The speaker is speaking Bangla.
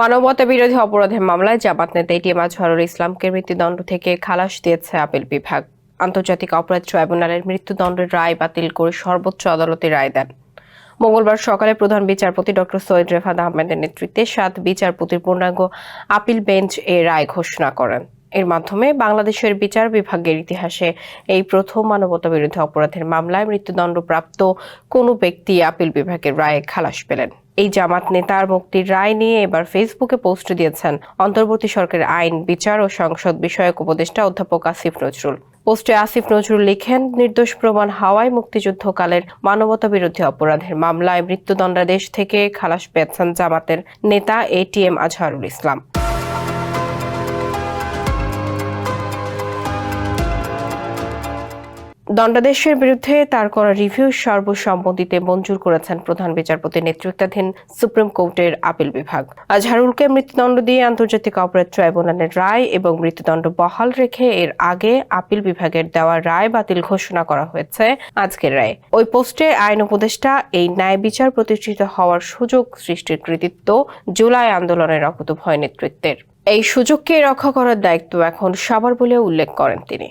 মানবতা বিরোধী অপরাধের মামলায় জামাত নেতা এটিএম আজহারুল ইসলামকে মৃত্যুদণ্ড থেকে খালাস দিয়েছে আপিল বিভাগ। আন্তর্জাতিক অপরাধ ট্রাইব্যুনালের মৃত্যুদণ্ডের রায় বাতিল করে সর্বোচ্চ আদালতে রায় দেন। মঙ্গলবার সকালে প্রধান বিচারপতি ডক্টর সৈয়দ রেফাত আহমেদের নেতৃত্বে 7 বিচারপতির পূর্ণাঙ্গ আপিল বেঞ্চ এ রায় ঘোষণা করেন। এর মাধ্যমে বাংলাদেশের বিচার বিভাগের ইতিহাসে এই প্রথম মানবতা বিরোধী অপরাধের মামলায় মৃত্যুদণ্ডপ্রাপ্ত কোনো ব্যক্তি আপিল বিভাগের রায়ে খালাস পেলেন। এই জামাত নেতার মুক্তির রায় নিয়ে এবার ফেসবুকে পোস্ট দিয়েছেন অন্তর্বর্তী সরকারের আইন, বিচার ও সংসদ বিষয়ক উপদেষ্টা অধ্যাপক আসিফ নজরুল। পোস্টে আসিফ নজরুল লিখেন, নির্দোষ প্রমাণ হওয়ায় মুক্তিযুদ্ধকালের মানবতা বিরোধী অপরাধের মামলায় মৃত্যুদণ্ডাদেশ থেকে খালাস পেয়েছেন জামাতের নেতা এটিএম আজহারুল ইসলাম। দণ্ডাদেশের বিরুদ্ধে তার করা রিভিউ সর্বসম্মতিতে মঞ্জুর করেছেন প্রধান বিচারপতির নেতৃত্বাধীন সুপ্রিম কোর্টের আপিল বিভাগ। আজহারুলকে মৃত্যুদণ্ড দিয়ে আন্তর্জাতিক অপরাধ ট্রাইব্যুনালের রায় এবং মৃত্যুদণ্ড বহাল রেখে এর আগে আপিল বিভাগের দেওয়া রায় বাতিল ঘোষণা করা হয়েছে আজকের রায়ে। ওই পোস্টে আইন উপদেষ্টা এই ন্যায় বিচার প্রতিষ্ঠিত হওয়ার সুযোগ সৃষ্টির কৃতিত্ব জুলাই আন্দোলনের অকুতোভয় নেতৃত্বের। এই সুযোগকে রক্ষা করার দায়িত্ব এখন সবার বলে উল্লেখ করেন তিনি।